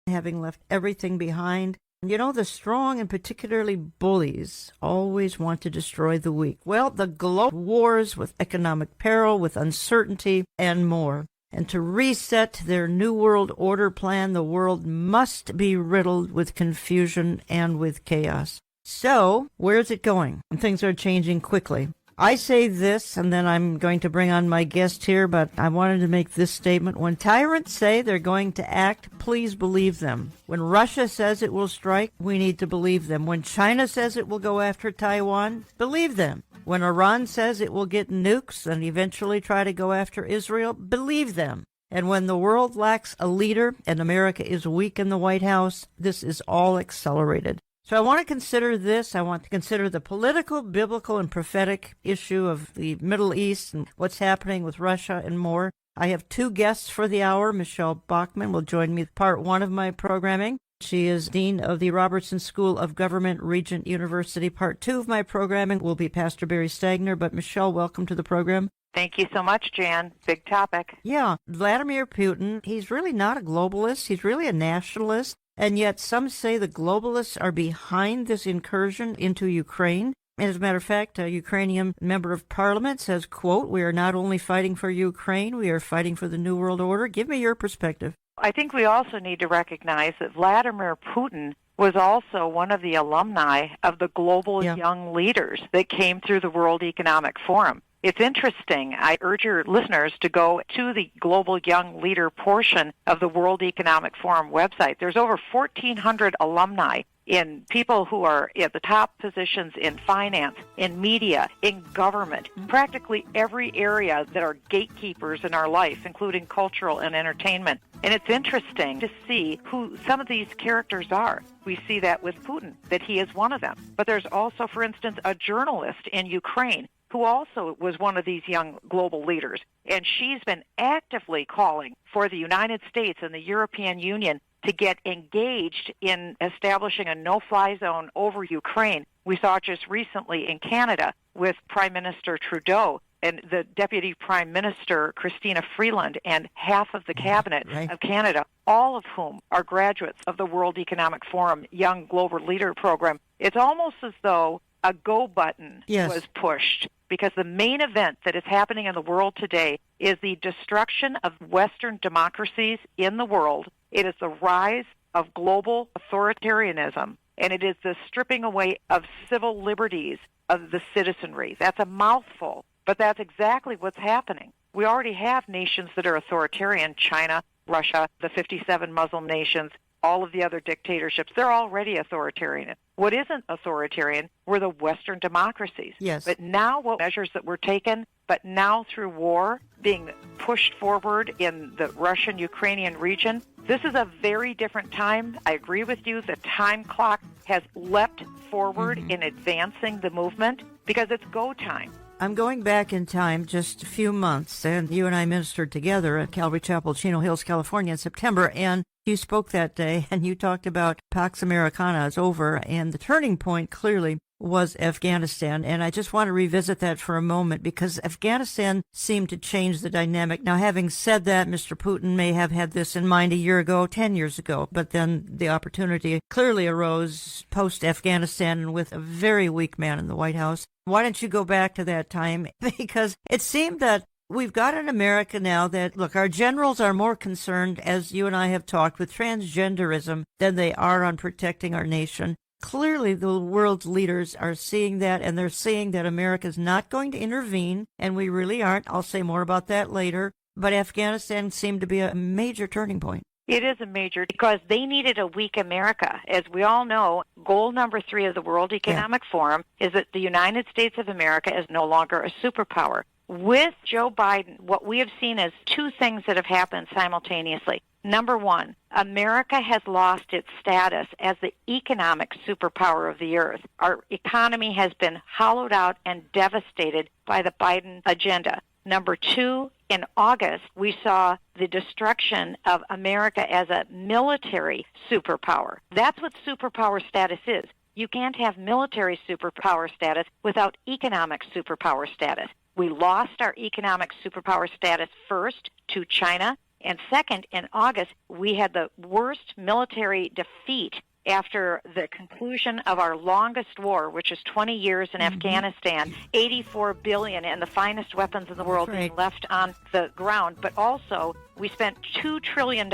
having left everything behind. You know, the strong and particularly bullies always want to destroy the weak. Well, the global wars with economic peril, with uncertainty, and more. And to reset their New World Order plan, the world must be riddled with confusion and with chaos. So, where's it going? And things are changing quickly. I say this, and then I'm going to bring on my guest here, but I wanted to make this statement. When tyrants say they're going to act, please believe them. When Russia says it will strike, we need to believe them. When China says it will go after Taiwan, believe them. When Iran says it will get nukes and eventually try to go after Israel, believe them. And when the world lacks a leader and America is weak in the White House, this is all accelerated. So I want to consider this. I want to consider the political, biblical, and prophetic issue of the Middle East and what's happening with Russia and more. I have two guests for the hour. Michelle Bachman will join me with part one of my programming. She is Dean of the Robertson School of Government, Regent University. Part two of my programming will be Pastor Barry Stagner. But Michelle, welcome to the program. Thank you so much, Jan. Big topic. Yeah, Vladimir Putin, he's really not a globalist. He's really a nationalist. And yet some say the globalists are behind this incursion into Ukraine. As a matter of fact, a Ukrainian member of parliament says, quote, "We are not only fighting for Ukraine, we are fighting for the New World Order." Give me your perspective. I think we also need to recognize that Vladimir Putin was also one of the alumni of the global young leaders that came through the World Economic Forum. It's interesting. I urge your listeners to go to the Global Young Leader portion of the World Economic Forum website. There's over 1,400 alumni in people who are at the top positions in finance, in media, in government, practically every area that are gatekeepers in our life, including cultural and entertainment. And it's interesting to see who some of these characters are. We see that with Putin, that he is one of them. But there's also, for instance, a journalist in Ukraine who also was one of these young global leaders. And she's been actively calling for the United States and the European Union to get engaged in establishing a no-fly zone over Ukraine. We saw it just recently in Canada with Prime Minister Trudeau and the Deputy Prime Minister, Christina Freeland, and half of the cabinet of Canada, all of whom are graduates of the World Economic Forum Young Global Leader Program. It's almost as though a go button was pushed, because the main event that is happening in the world today is the destruction of Western democracies in the world. It is the rise of global authoritarianism, and it is the stripping away of civil liberties of the citizenry. That's a mouthful, but that's exactly what's happening. We already have nations that are authoritarian: China, Russia, the 57 Muslim nations, all of the other dictatorships. They're already authoritarian. What isn't authoritarian were the Western democracies. Yes. But now what measures that were taken, but now through war being pushed forward in the Russian-Ukrainian region, this is a very different time. I agree with you. The time clock has leapt forward in advancing the movement because it's go time. I'm going back in time just a few months, and you and I ministered together at Calvary Chapel, Chino Hills, California in September, and you spoke that day, and you talked about Pax Americana is over, and the turning point clearly was Afghanistan. And I just want to revisit that for a moment, because Afghanistan seemed to change the dynamic. Now, having said that, Mr. Putin may have had this in mind a year ago, 10 years ago, but then the opportunity clearly arose post-Afghanistan and with a very weak man in the White House. Why don't you go back to that time? Because it seemed that we've got in America now that, look, our generals are more concerned, as you and I have talked, with transgenderism than they are on protecting our nation. Clearly, the world's leaders are seeing that, and they're seeing that America's not going to intervene, and we really aren't. I'll say more about that later. But Afghanistan seemed to be a major turning point. It is a major, because they needed a weak America. As we all know, goal number 3 of the World Economic Forum is that the United States of America is no longer a superpower. With Joe Biden, what we have seen is two things that have happened simultaneously. Number one, America has lost its status as the economic superpower of the earth. Our economy has been hollowed out and devastated by the Biden agenda. Number two, in August, we saw the destruction of America as a military superpower. That's what superpower status is. You can't have military superpower status without economic superpower status. We lost our economic superpower status first to China, And second, in August, we had the worst military defeat after the conclusion of our longest war, which is 20 years in Afghanistan, 84 billion and the finest weapons in the world being left on the ground. But also, we spent $2 trillion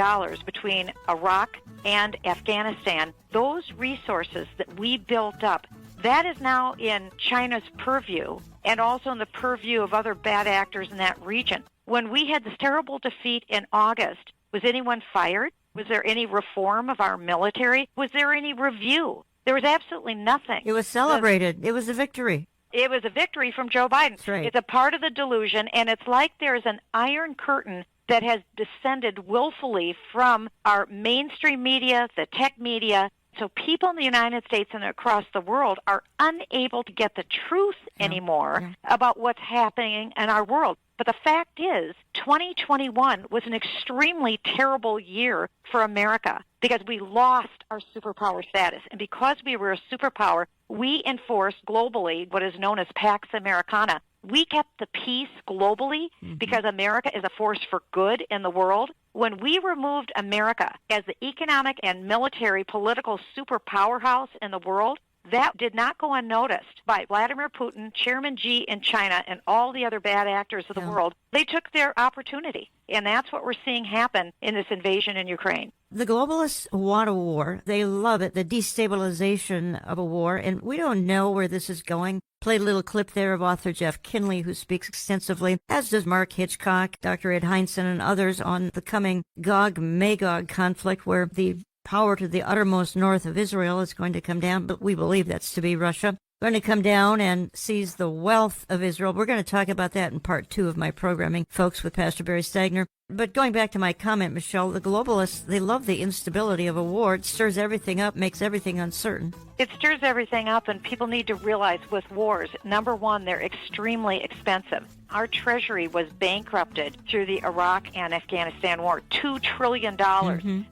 between Iraq and Afghanistan. Those resources that we built up, that is now in China's purview and also in the purview of other bad actors in that region. When we had this terrible defeat in August, was anyone fired? Was there any reform of our military? Was there any review? There was absolutely nothing. It was celebrated. It was a victory. It was a victory from Joe Biden. That's right. It's a part of the delusion, and it's like there's an iron curtain that has descended willfully from our mainstream media, the tech media. So people in the United States and across the world are unable to get the truth anymore about what's happening in our world. But the fact is, 2021 was an extremely terrible year for America because we lost our superpower status. And because we were a superpower, we enforced globally what is known as Pax Americana. We kept the peace globally because America is a force for good in the world. When we removed America as the economic and military political superpowerhouse in the world, that did not go unnoticed by Vladimir Putin, Chairman Xi in China, and all the other bad actors of the world. They took their opportunity, and that's what we're seeing happen in this invasion in Ukraine. The globalists want a war. They love it, the destabilization of a war, and we don't know where this is going. Played a little clip there of author Jeff Kinley, who speaks extensively, as does Mark Hitchcock, Dr. Ed Heinzen, and others on the coming Gog-Magog conflict, where the power to the uttermost north of Israel is going to come down, but we believe that's to be Russia. Going to come down and seize the wealth of Israel. We're going to talk about that in part 2 of my programming, folks, with Pastor Barry Stagner. But going back to my comment, Michelle, the globalists, they love the instability of a war. It stirs everything up, makes everything uncertain. It stirs everything up, and people need to realize with wars, number one, they're extremely expensive. Our treasury was bankrupted through the Iraq and Afghanistan war. $2 trillion.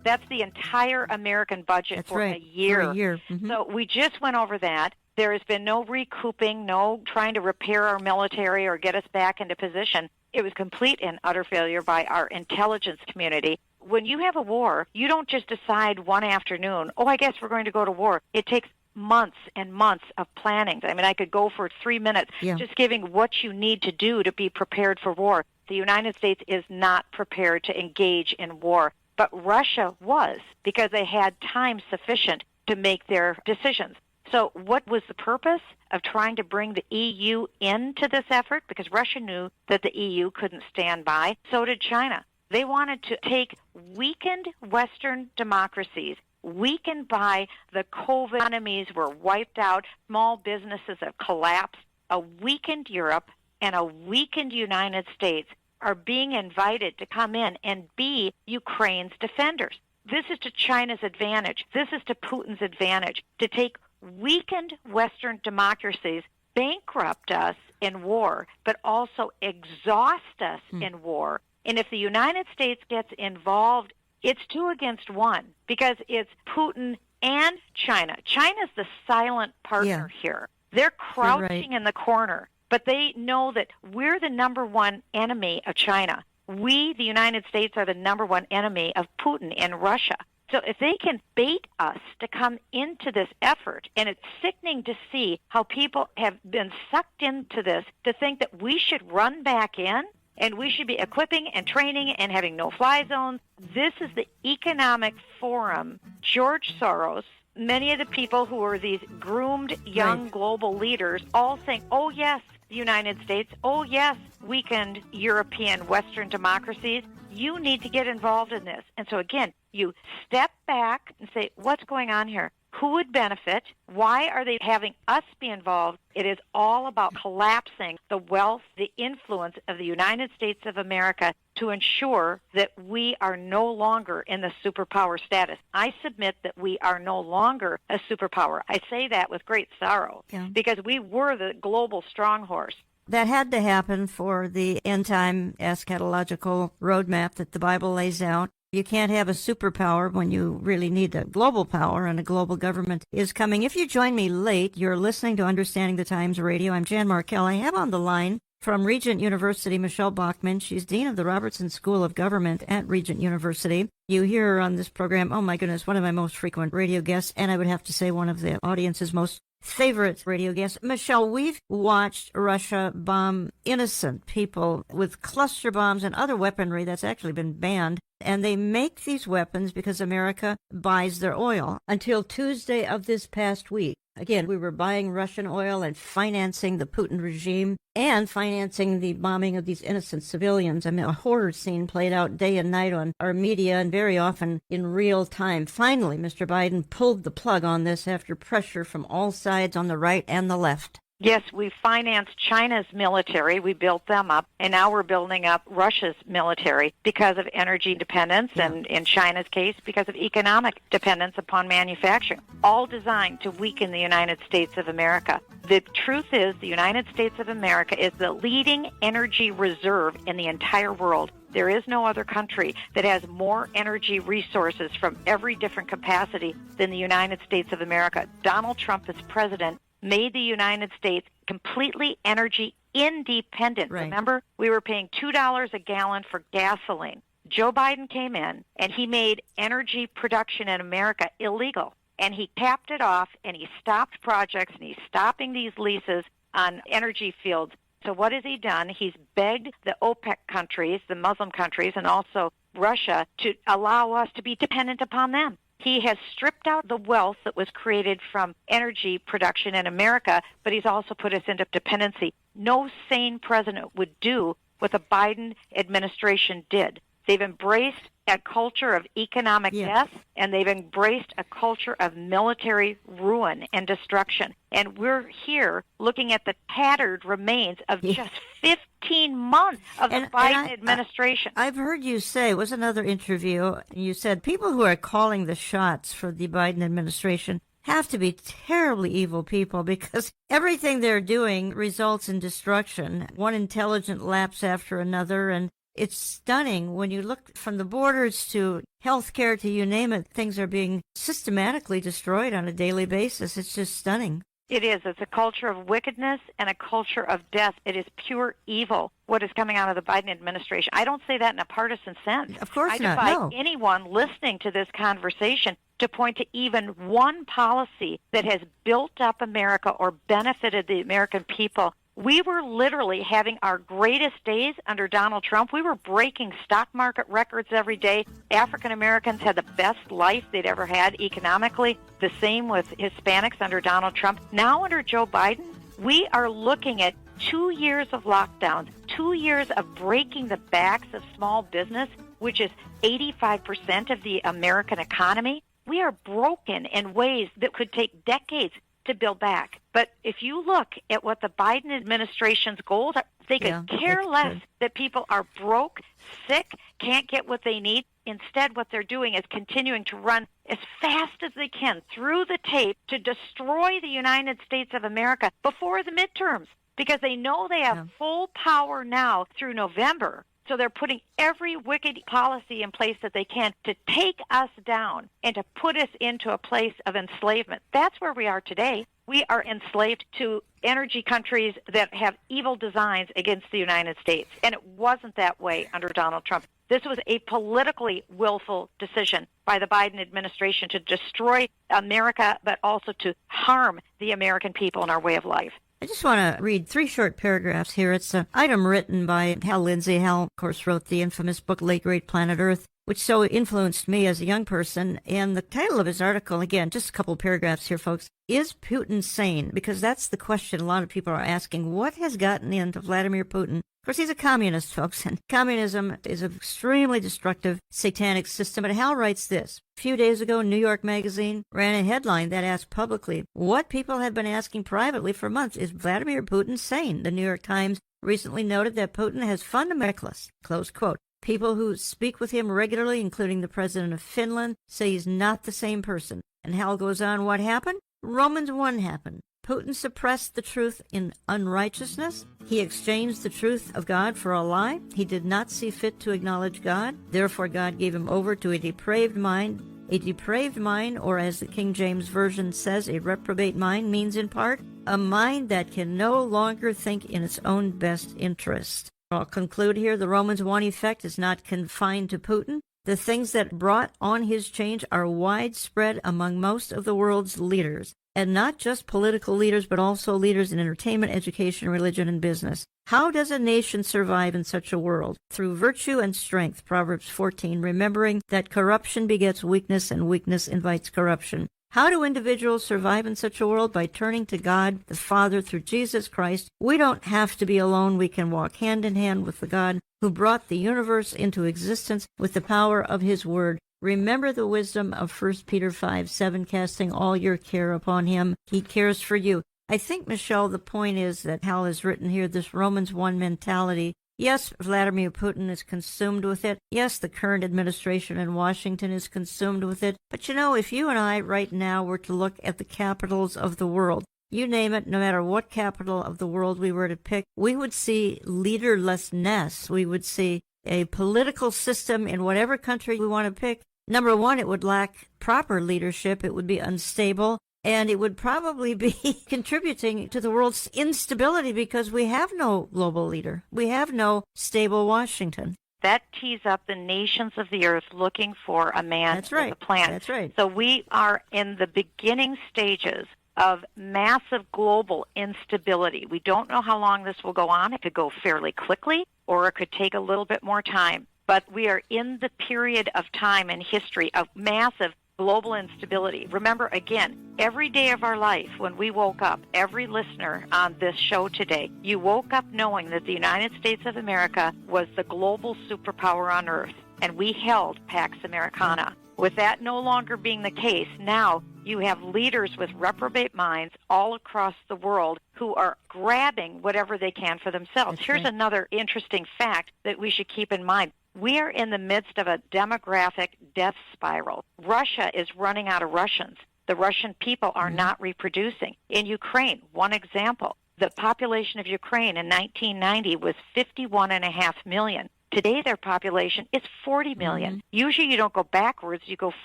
That's the entire American budget for a year. For a year. So we just went over that. There has been no recouping, no trying to repair our military or get us back into position. It was complete and utter failure by our intelligence community. When you have a war, you don't just decide one afternoon, I guess we're going to go to war. It takes months and months of planning. I mean, I could go for 3 minutes just giving what you need to do to be prepared for war. The United States is not prepared to engage in war, but Russia was, because they had time sufficient to make their decisions. So what was the purpose of trying to bring the EU into this effort? Because Russia knew that the EU couldn't stand by. So did China. They wanted to take weakened Western democracies, weakened by the COVID economies were wiped out, small businesses have collapsed, a weakened Europe and a weakened United States are being invited to come in and be Ukraine's defenders. This is to China's advantage. This is to Putin's advantage, to take weakened Western democracies, bankrupt us in war, but also exhaust us in war. And if the United States gets involved, it's 2 against 1 because it's Putin and China. China's the silent partner here. They're crouching in the corner, but they know that we're the number one enemy of China. We, the United States, are the number one enemy of Putin and Russia. So if they can bait us to come into this effort, and it's sickening to see how people have been sucked into this to think that we should run back in and we should be equipping and training and having no-fly zones. This is the economic forum. George Soros, many of the people who are these groomed young global leaders all think, oh, yes, the United States, oh, yes, weakened European Western democracies. You need to get involved in this. And so, again, you step back and say, what's going on here? Who would benefit? Why are they having us be involved? It is all about collapsing the wealth, the influence of the United States of America to ensure that we are no longer in the superpower status. I submit that we are no longer a superpower. I say that with great sorrow because we were the global strong horse. That had to happen for the end-time eschatological roadmap that the Bible lays out. You can't have a superpower when you really need a global power, and a global government is coming. If you join me late, you're listening to Understanding the Times Radio. I'm Jan Markell. I have on the line From Regent University, Michelle Bachman. She's Dean of the Robertson School of Government at Regent University. You hear her on this program, oh my goodness, one of my most frequent radio guests, and I would have to say one of the audience's most favorite radio guests. Michelle, we've watched Russia bomb innocent people with cluster bombs and other weaponry that's actually been banned. And they make these weapons because America buys their oil. Until Tuesday of this past week, again, we were buying Russian oil and financing the Putin regime and financing the bombing of these innocent civilians. I mean, a horror scene played out day and night on our media and very often in real time. Finally, Mr. Biden pulled the plug on this after pressure from all sides on the right and the left. Yes, we financed China's military. We built them up, and now we're building up Russia's military because of energy dependence, and in China's case, because of economic dependence upon manufacturing, all designed to weaken the United States of America. The truth is the United States of America is the leading energy reserve in the entire world. There is no other country that has more energy resources from every different capacity than the United States of America. Donald Trump, as president, made the United States completely energy independent. Right. Remember, we were paying $2 a gallon for gasoline. Joe Biden came in, and he made energy production in America illegal. And he capped it off, and he stopped projects, and he's stopping these leases on energy fields. So what has he done? He's begged the OPEC countries, the Muslim countries, and also Russia to allow us to be dependent upon them. He has stripped out the wealth that was created from energy production in America, but he's also put us into dependency. No sane president would do what the Biden administration did. They've embraced a culture of economic death, and they've embraced a culture of military ruin and destruction. And we're here looking at the tattered remains of just 15 months of the Biden administration. I've heard you say, it was another interview, you said people who are calling the shots for the Biden administration have to be terribly evil people because everything they're doing results in destruction, one intelligent lapse after another, and it's stunning when you look from the borders to healthcare to you name it. Things are being systematically destroyed on a daily basis. It's just stunning. It is. It's a culture of wickedness and a culture of death. It is pure evil, what is coming out of the Biden administration. I don't say that in a partisan sense. Of course not. I defy anyone listening to this conversation to point to even one policy that has built up America or benefited the American people. We were literally having our greatest days under Donald Trump. We were breaking stock market records every day. African Americans had the best life they'd ever had economically. The same with Hispanics under Donald Trump. Now under Joe Biden, we are looking at 2 years of lockdowns, 2 years of breaking the backs of small business, which is 85% of the American economy. We are broken in ways that could take decades to build back. But if you look at what the Biden administration's goals are, they could care less that people are broke, sick, can't get what they need. Instead, what they're doing is continuing to run as fast as they can through the tape to destroy the United States of America before the midterms, because they know they have full power now through November. So they're putting every wicked policy in place that they can to take us down and to put us into a place of enslavement. That's where we are today. We are enslaved to energy countries that have evil designs against the United States. And it wasn't that way under Donald Trump. This was a politically willful decision by the Biden administration to destroy America, but also to harm the American people and our way of life. I just want to read 3 short paragraphs here. It's an item written by Hal Lindsey. Hal, of course, wrote the infamous book, Late Great Planet Earth, which so influenced me as a young person. And the title of his article, again, just a couple of paragraphs here, folks, is Putin sane? Because that's the question a lot of people are asking. What has gotten into Vladimir Putin? Of course, he's a communist, folks, and communism is an extremely destructive, satanic system. But Hal writes this. A few days ago, New York Magazine ran a headline that asked publicly what people have been asking privately for months. Is Vladimir Putin sane? The New York Times recently noted that Putin has fundamental, close quote. People who speak with him regularly, including the president of Finland, say he's not the same person. And Hal goes on, what happened? Romans 1 happened. Putin suppressed the truth in unrighteousness. He exchanged the truth of God for a lie. He did not see fit to acknowledge God. Therefore, God gave him over to a depraved mind A depraved mind, or as the King James Version says, a reprobate mind, means in part a mind that can no longer think in its own best interest. I'll conclude here. The Romans 1 effect is not confined to Putin. The things that brought on his change are widespread among most of the world's leaders, and not just political leaders, but also leaders in entertainment, education, religion, and business. How does a nation survive in such a world? Through virtue and strength, Proverbs 14, remembering that corruption begets weakness and weakness invites corruption. How do individuals survive in such a world? By turning to God, the Father, through Jesus Christ. We don't have to be alone. We can walk hand in hand with the God who brought the universe into existence with the power of his word. Remember the wisdom of 1 Peter 5:7, casting all your care upon him. He cares for you. I think, Michelle, the point is that Hal has written here, this Romans 1 mentality. Yes, Vladimir Putin is consumed with it. Yes, the current administration in Washington is consumed with it. But you know, if you and I right now were to look at the capitals of the world, you name it, no matter what capital of the world we were to pick, we would see leaderlessness. We would see a political system in whatever country we want to pick. Number one, it would lack proper leadership. It would be unstable. And it would probably be contributing to the world's instability because we have no global leader. We have no stable Washington. That tees up the nations of the earth looking for a man That's right. with a plan. That's right. So we are in the beginning stages of massive global instability. We don't know how long this will go on. It could go fairly quickly, or it could take a little bit more time. But we are in the period of time in history of massive global instability. Remember, again, every day of our life when we woke up, every listener on this show today, you woke up knowing that the United States of America was the global superpower on earth, and we held Pax Americana. With that no longer being the case, now you have leaders with reprobate minds all across the world who are grabbing whatever they can for themselves. That's Here's right. another interesting fact that we should keep in mind. We are in the midst of a demographic death spiral. Russia is running out of Russians. The Russian people are not reproducing. In Ukraine, one example, the population of Ukraine in 1990 was 51.5 million. Today, their population is 40 million. Usually, you don't go backwards, you go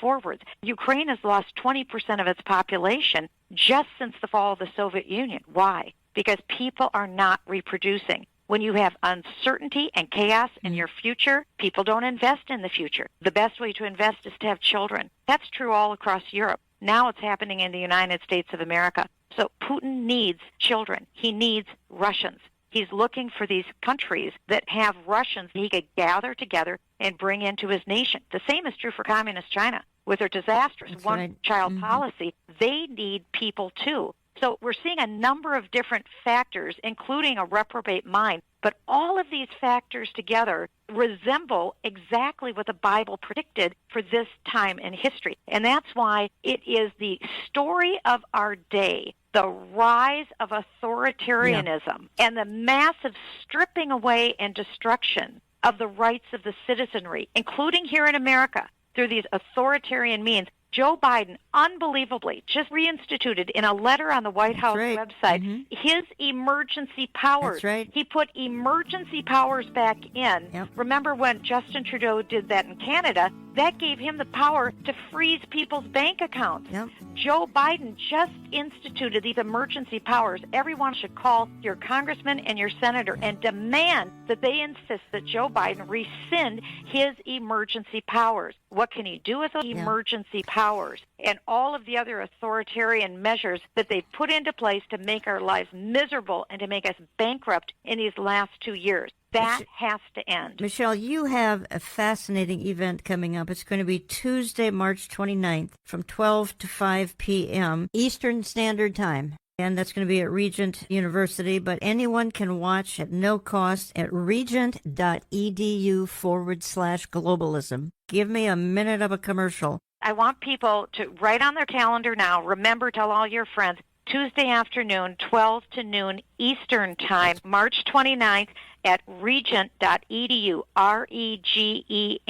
forwards. Ukraine has lost 20% of its population just since the fall of the Soviet Union. Why? Because people are not reproducing. When you have uncertainty and chaos in your future, people don't invest in the future. The best way to invest is to have children. That's true all across Europe. Now it's happening in the United States of America. So Putin needs children. He needs Russians. He's looking for these countries that have Russians he could gather together and bring into his nation. The same is true for Communist China. With their disastrous one-child policy, they need people too. So we're seeing a number of different factors, including a reprobate mind. But all of these factors together resemble exactly what the Bible predicted for this time in history. And that's why it is the story of our day, the rise of authoritarianism and the massive stripping away and destruction of the rights of the citizenry, including here in America, through these authoritarian means. Joe Biden, unbelievably, just reinstituted in a letter on the White House website his emergency powers. That's right. He put emergency powers back in. Yep. Remember when Justin Trudeau did that in Canada? That gave him the power to freeze people's bank accounts. Yep. Joe Biden just instituted these emergency powers. Everyone should call your congressman and your senator and demand that they insist that Joe Biden rescind his emergency powers. What can he do with those emergency powers and all of the other authoritarian measures that they put into place to make our lives miserable and to make us bankrupt in these last 2 years? That has to end. Michelle, you have a fascinating event coming up. It's going to be Tuesday, March 29th from 12 to 5 p.m. Eastern Standard Time. And that's going to be at Regent University, but anyone can watch at no cost at regent.edu/globalism. Give me a minute of a commercial. I want people to write on their calendar now. Remember, tell all your friends, Tuesday afternoon, 12 to noon Eastern Time, March 29th at regent.edu,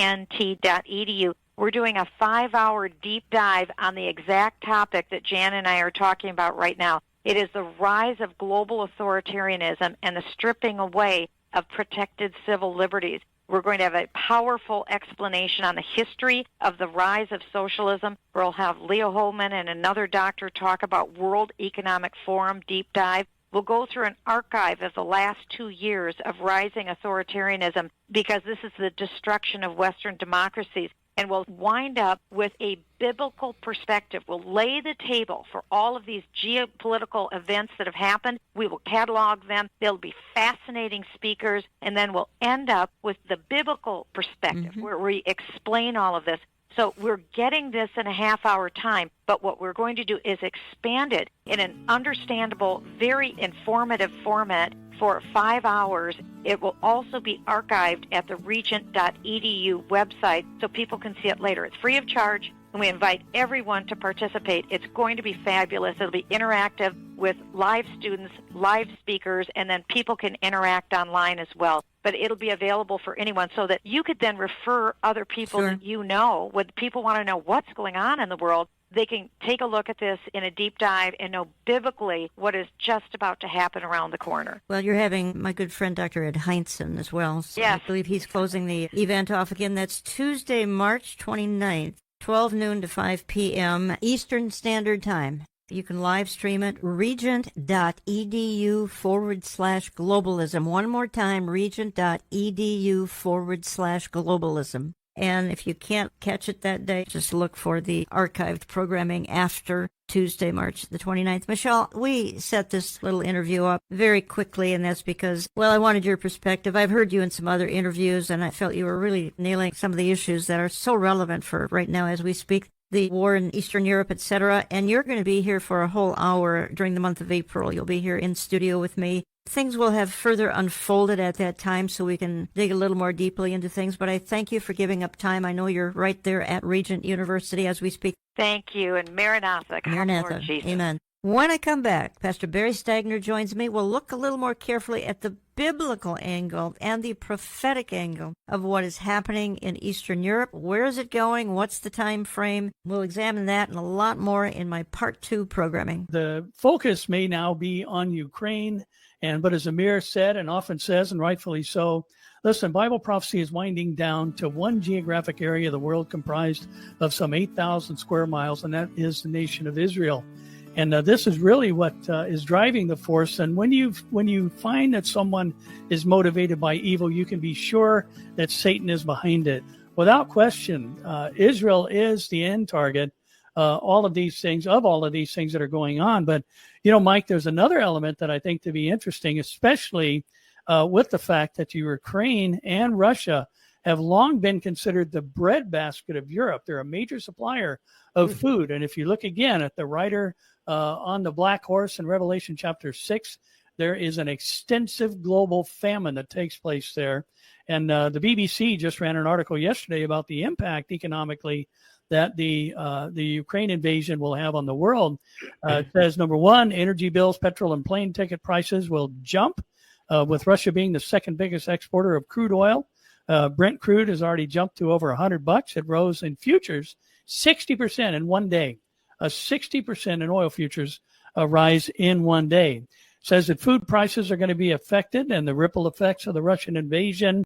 regent.edu. We're doing a 5-hour deep dive on the exact topic that Jan and I are talking about right now. It is the rise of global authoritarianism and the stripping away of protected civil liberties. We're going to have a powerful explanation on the history of the rise of socialism. We'll have Leo Holman and another doctor talk about World Economic Forum deep dive. We'll go through an archive of the last 2 years of rising authoritarianism, because this is the destruction of Western democracies. And we'll wind up with a biblical perspective. We'll lay the table for all of these geopolitical events that have happened. We will catalog them. There'll be fascinating speakers. And then we'll end up with the biblical perspective, where we explain all of this. So we're getting this in a half-hour time, but what we're going to do is expand it in an understandable, very informative format for 5 hours. It will also be archived at the regent.edu website so people can see it later. It's free of charge, and we invite everyone to participate. It's going to be fabulous. It'll be interactive with live students, live speakers, and then people can interact online as well. But it'll be available for anyone so that you could then refer other people that you know. When people want to know what's going on in the world, they can take a look at this in a deep dive and know biblically what is just about to happen around the corner. Well, you're having my good friend Dr. Ed Heinzen as well. So yes. I believe he's closing the event off again. That's Tuesday, March 29th, 12 noon to 5 p.m. Eastern Standard Time. You can live stream it, regent.edu/globalism. One more time, regent.edu/globalism. And if you can't catch it that day, just look for the archived programming after Tuesday, March the 29th. Michelle, we set this little interview up very quickly, and that's because, well, I wanted your perspective. I've heard you in some other interviews, and I felt you were really nailing some of the issues that are so relevant for right now as we speak. The war in Eastern Europe, etc. And you're going to be here for a whole hour during the month of April. You'll be here in studio with me. Things will have further unfolded at that time so we can dig a little more deeply into things. But I thank you for giving up time. I know you're right there at Regent University as we speak. Thank you. And Maranatha. Maranatha. Amen. When I come back, Pastor Barry Stagner joins me. We'll look a little more carefully at the biblical angle and the prophetic angle of what is happening in Eastern Europe. Where is it going? What's the time frame? We'll examine that and a lot more in my Part 2 programming. The focus may now be on Ukraine, but as Amir said, and often says, and rightfully so, listen, Bible prophecy is winding down to one geographic area of the world comprised of some 8,000 square miles, and that is the nation of Israel. And this is really what is driving the force. And when you find that someone is motivated by evil, you can be sure that Satan is behind it. Without question, Israel is the end target. All of these things that are going on. But, Mike, there's another element that I think to be interesting, especially with the fact that Ukraine and Russia have long been considered the breadbasket of Europe. They're a major supplier of food. And if you look again at the rider on the black horse in Revelation chapter 6, there is an extensive global famine that takes place there. And the BBC just ran an article yesterday about the impact economically that the Ukraine invasion will have on the world. It says, number one, energy bills, petrol, and plane ticket prices will jump, with Russia being the second biggest exporter of crude oil. Brent crude has already jumped to over $100. It rose in futures 60% in one day. A 60% in oil futures rise in one day. It says that food prices are going to be affected, and the ripple effects of the Russian invasion.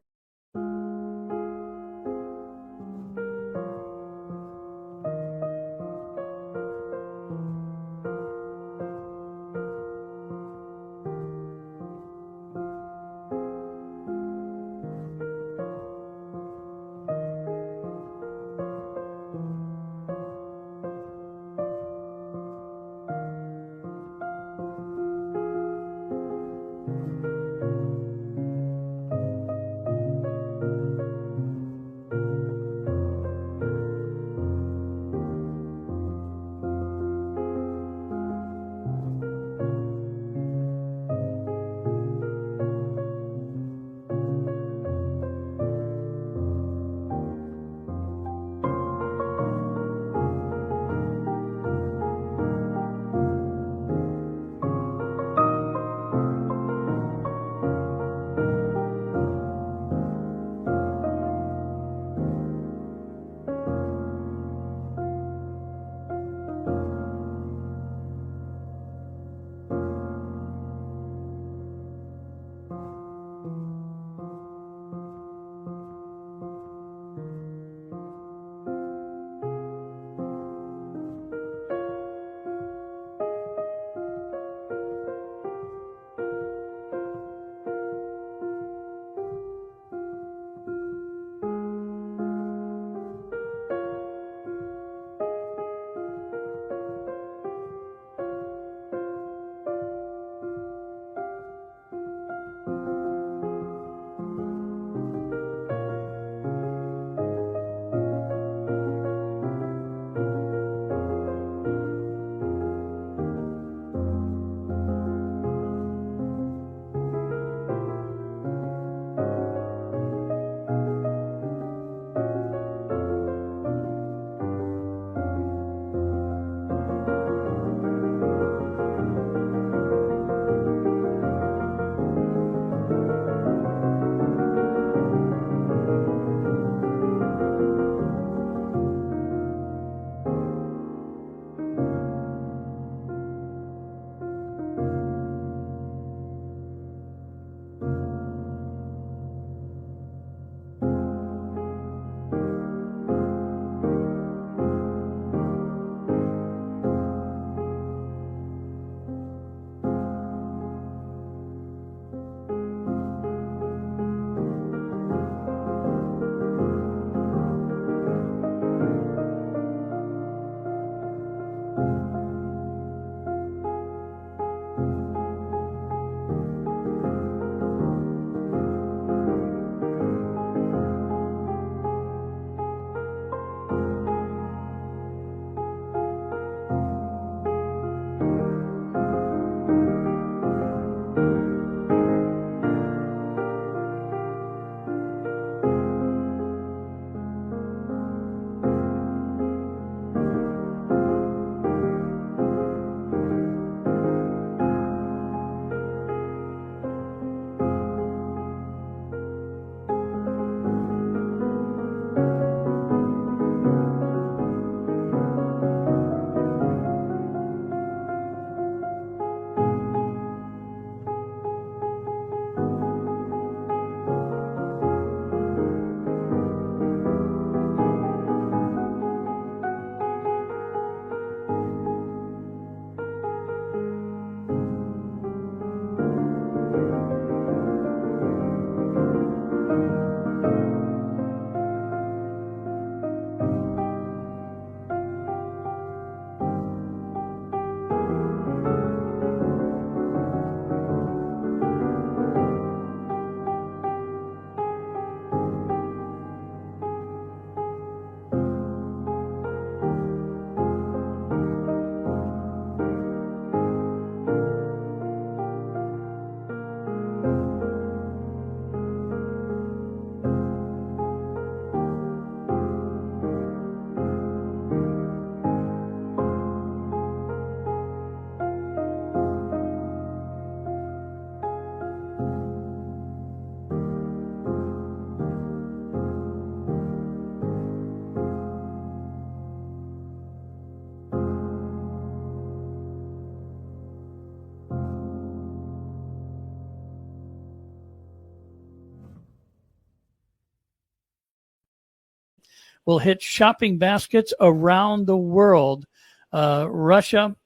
will hit shopping baskets around the world. Russia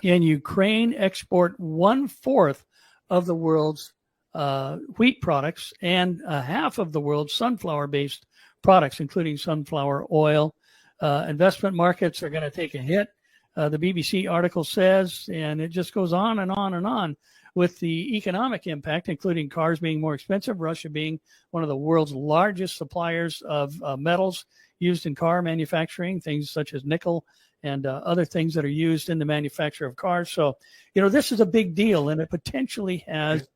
and Ukraine export 1/4 of the world's wheat products and half of the world's sunflower-based products, including sunflower oil. Investment markets are going to take a hit, the BBC article says, and it just goes on and on and on with the economic impact, including cars being more expensive, Russia being one of the world's largest suppliers of metals used in car manufacturing, things such as nickel and other things that are used in the manufacture of cars. So, this is a big deal, and it potentially has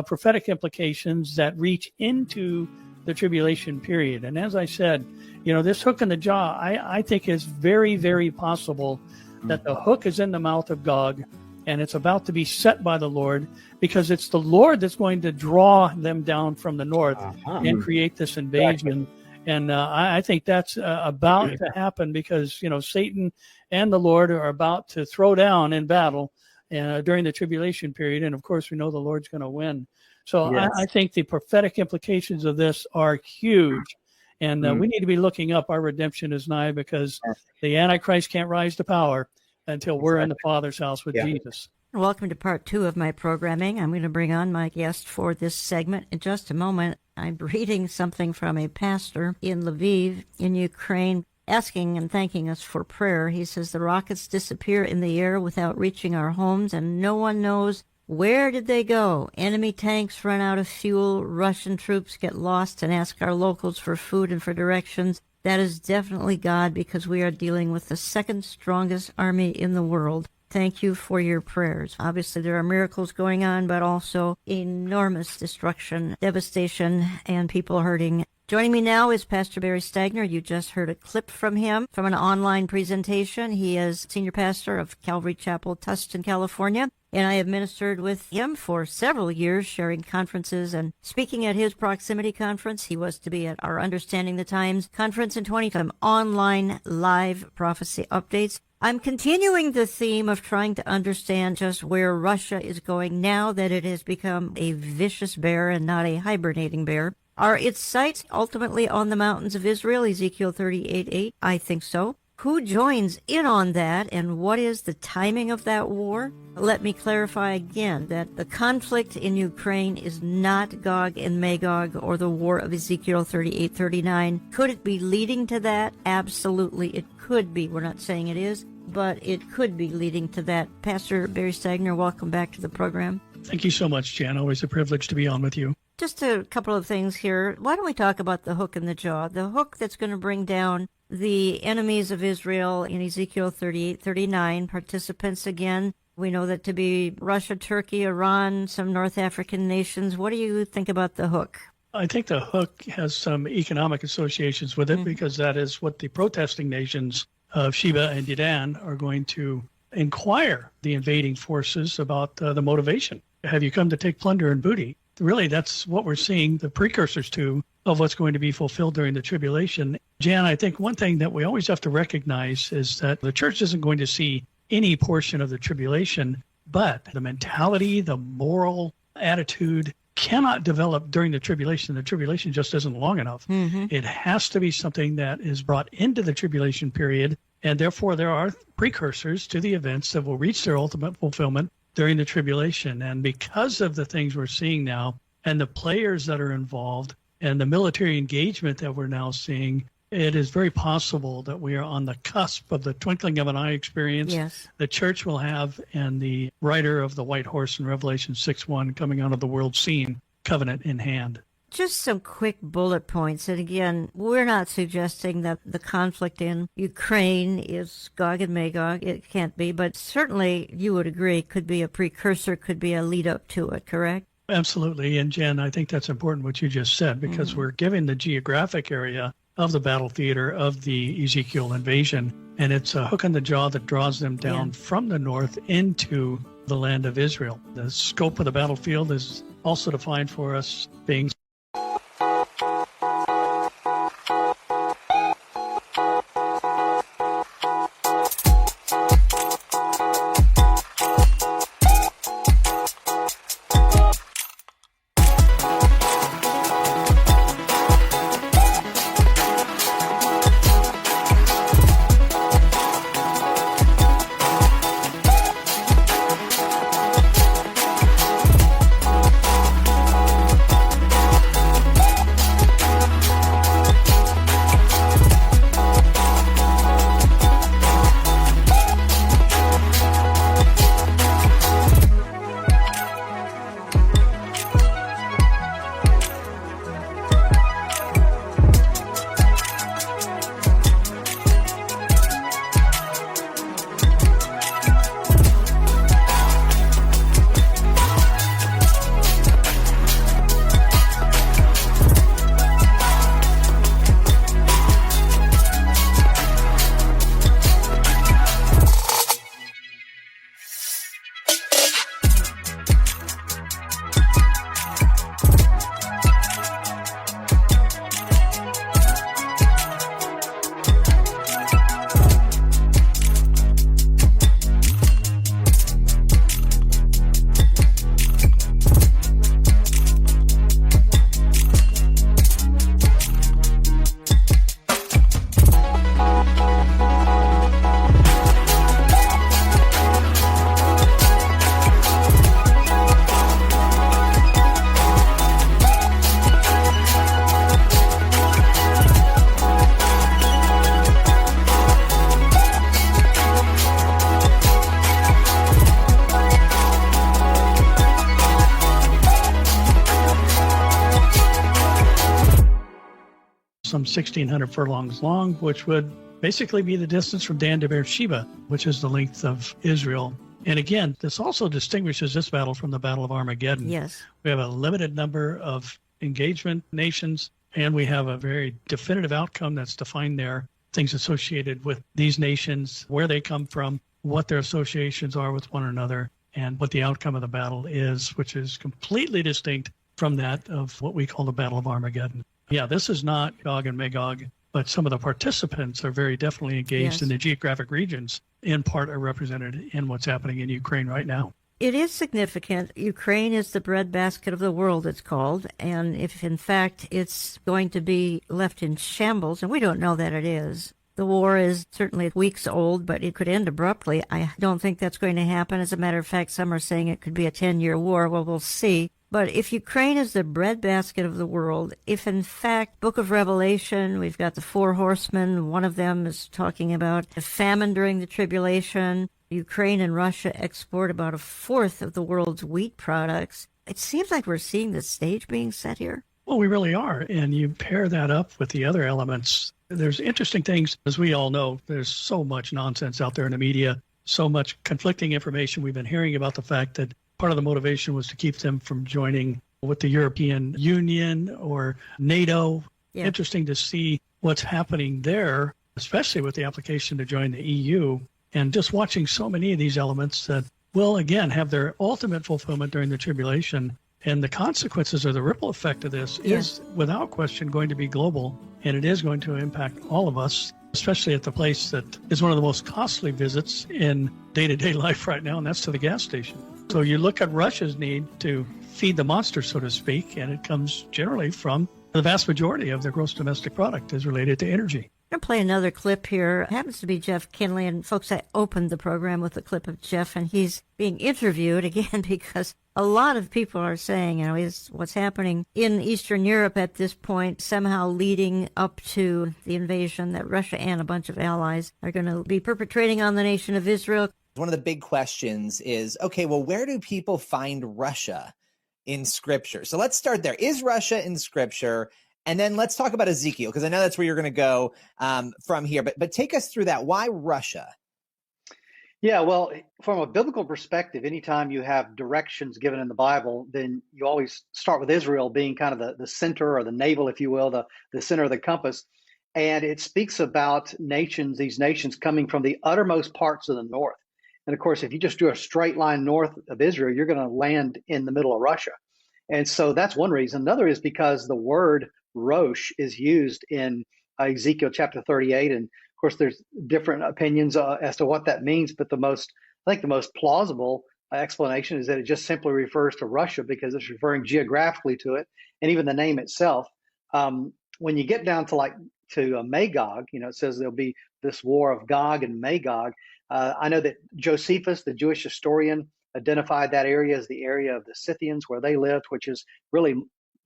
prophetic implications that reach into the tribulation period. And as I said, this hook in the jaw, I think is very, very possible that the hook is in the mouth of Gog, and it's about to be set by the Lord, because it's the Lord that's going to draw them down from the north and create this invasion. And I think that's about to happen, because, Satan and the Lord are about to throw down in battle during the tribulation period. And, of course, we know the Lord's going to win. So yes. I think the prophetic implications of this are huge. And we need to be looking up. Our redemption is nigh, because the Antichrist can't rise to power until we're in the Father's house with Jesus. Welcome to part 2 of my programming. I'm going to bring on my guest for this segment in just a moment. I'm reading something from a pastor in Lviv in Ukraine, asking and thanking us for prayer. He says the rockets disappear in the air without reaching our homes, and no one knows where did they go. Enemy tanks run out of fuel. Russian troops get lost and ask our locals for food and for directions. That is definitely God, because we are dealing with the second strongest army in the world. Thank you for your prayers. Obviously, there are miracles going on, but also enormous destruction, devastation, and people hurting. Joining me now is Pastor Barry Stagner. You just heard a clip from him from an online presentation. He is senior pastor of Calvary Chapel, Tustin, California, and I have ministered with him for several years, sharing conferences and speaking at his proximity conference. He was to be at our Understanding the Times conference in 2020, online live prophecy updates. I'm continuing the theme of trying to understand just where Russia is going now that it has become a vicious bear and not a hibernating bear. Are its sights ultimately on the mountains of Israel, Ezekiel 38:8? I think so. Who joins in on that, and what is the timing of that war? Let me clarify again that the conflict in Ukraine is not Gog and Magog or the war of Ezekiel 38:39. Could it be leading to that? Absolutely, it could be. We're not saying it is. but it could be leading to that. Pastor Barry Stagner, welcome back to the program. Thank you so much, Jan. Always a privilege to be on with you. Just a couple of things here. Why don't we talk about the hook in the jaw? The hook that's going to bring down the enemies of Israel in Ezekiel 38:39. Participants again, we know that to be Russia, Turkey, Iran, some North African nations. What do you think about the hook? I think the hook has some economic associations with it because that is what the protesting nations of Sheba and Dedan are going to inquire the invading forces about the motivation. Have you come to take plunder and booty? Really, that's what we're seeing, the precursors to, of what's going to be fulfilled during the tribulation. Jan, I think one thing that we always have to recognize is that the church isn't going to see any portion of the tribulation, but the mentality, the moral attitude cannot develop during the tribulation. The tribulation just isn't long enough. It has to be something that is brought into the tribulation period, and therefore there are precursors to the events that will reach their ultimate fulfillment during the tribulation. And because of the things we're seeing now and the players that are involved and the military engagement that we're now seeing, it is very possible that we are on the cusp of the twinkling of an eye experience the church will have and the rider of the white horse in Revelation 6:1 coming out of the world scene, covenant in hand. Just some quick bullet points. And again, we're not suggesting that the conflict in Ukraine is Gog and Magog. It can't be, but certainly you would agree could be a precursor, could be a lead up to it, correct? Absolutely. And Jen, I think that's important what you just said, because we're giving the geographic area of the battle theater of the Ezekiel invasion. And it's a hook in the jaw that draws them down from the north into the land of Israel. The scope of the battlefield is also defined for us being some 1,600 furlongs long, which would basically be the distance from Dan to Beersheba, which is the length of Israel. And again, this also distinguishes this battle from the Battle of Armageddon. Yes. We have a limited number of engagement nations, and we have a very definitive outcome that's defined there, things associated with these nations, where they come from, what their associations are with one another, and what the outcome of the battle is, which is completely distinct from that of what we call the Battle of Armageddon. Yeah, this is not Gog and Magog, but some of the participants are very definitely engaged in the geographic regions, in part are represented in what's happening in Ukraine right now. It is significant. Ukraine is the breadbasket of the world, it's called. And if, in fact, it's going to be left in shambles, and we don't know that it is, The war is certainly weeks old, but it could end abruptly. I don't think that's going to happen. As a matter of fact, some are saying it could be a 10-year war. Well, we'll see. But if Ukraine is the breadbasket of the world, if in fact, Book of Revelation, we've got the 4 horsemen, one of them is talking about a famine during the tribulation. Ukraine and Russia export about 1/4 of the world's wheat products. It seems like we're seeing the stage being set here. Well, we really are. And you pair that up with the other elements. There's interesting things, as we all know, there's so much nonsense out there in the media, so much conflicting information. We've been hearing about the fact that part of the motivation was to keep them from joining with the European Union or NATO. Yeah. Interesting to see what's happening there, especially with the application to join the EU. And just watching so many of these elements that will, again, have their ultimate fulfillment during the tribulation. And the consequences or the ripple effect of this is, without question, going to be global. And it is going to impact all of us, especially at the place that is one of the most costly visits in day-to-day life right now, and that's to the gas station. So you look at Russia's need to feed the monster, so to speak, and it comes generally from the vast majority of their gross domestic product is related to energy. I'm going to play another clip here. It happens to be Jeff Kinley, and folks, I opened the program with a clip of Jeff, and he's being interviewed again because a lot of people are saying, is what's happening in Eastern Europe at this point somehow leading up to the invasion that Russia and a bunch of allies are going to be perpetrating on the nation of Israel. One of the big questions is, okay, well, where do people find Russia in Scripture? So let's start there. Is Russia in Scripture? And then let's talk about Ezekiel, because I know that's where you're going to go from here. But take us through that. Why Russia? Yeah, well, from a biblical perspective, anytime you have directions given in the Bible, then you always start with Israel being kind of the center or the navel, if you will, the center of the compass. And it speaks about nations, these nations coming from the uttermost parts of the north. And of course, if you just do a straight line north of Israel, you're going to land in the middle of Russia. And so that's one reason. Another is because the word Rosh is used in Ezekiel chapter 38. And of course, there's different opinions as to what that means. But I think the most plausible explanation is that it just simply refers to Russia because it's referring geographically to it. And even the name itself, when you get down to Magog, it says there'll be this war of Gog and Magog. I know that Josephus, the Jewish historian, identified that area as the area of the Scythians where they lived, which is really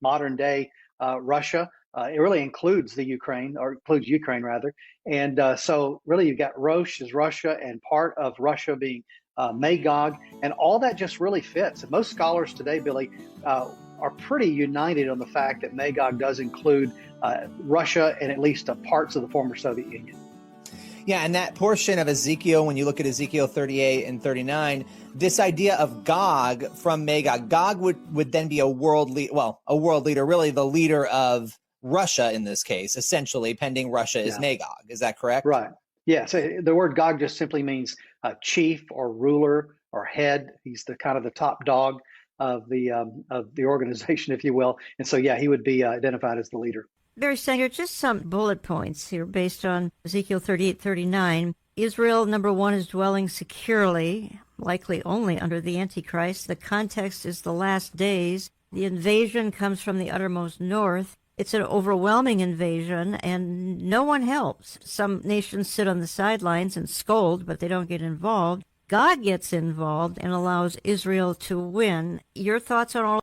modern day Russia. It really includes Ukraine rather. And so really you've got Rosh is Russia and part of Russia being Magog. And all that just really fits. And most scholars today, Billy, are pretty united on the fact that Magog does include Russia and at least parts of the former Soviet Union. Yeah, and that portion of Ezekiel, when you look at Ezekiel 38 and 39, this idea of Gog from Magog, Gog would then be a world leader, really the leader of Russia in this case, essentially, pending Russia is Magog. Is that correct? Right. Yeah. So the word Gog just simply means chief or ruler or head. He's the kind of the top dog of the organization, if you will. And so, he would be identified as the leader. Barry Stenger, just some bullet points here based on Ezekiel 38:39. Israel, number one, is dwelling securely, likely only under the Antichrist. The context is the last days. The invasion comes from the uttermost north. It's an overwhelming invasion, and no one helps. Some nations sit on the sidelines and scold, but they don't get involved. God gets involved and allows Israel to win. Your thoughts on all?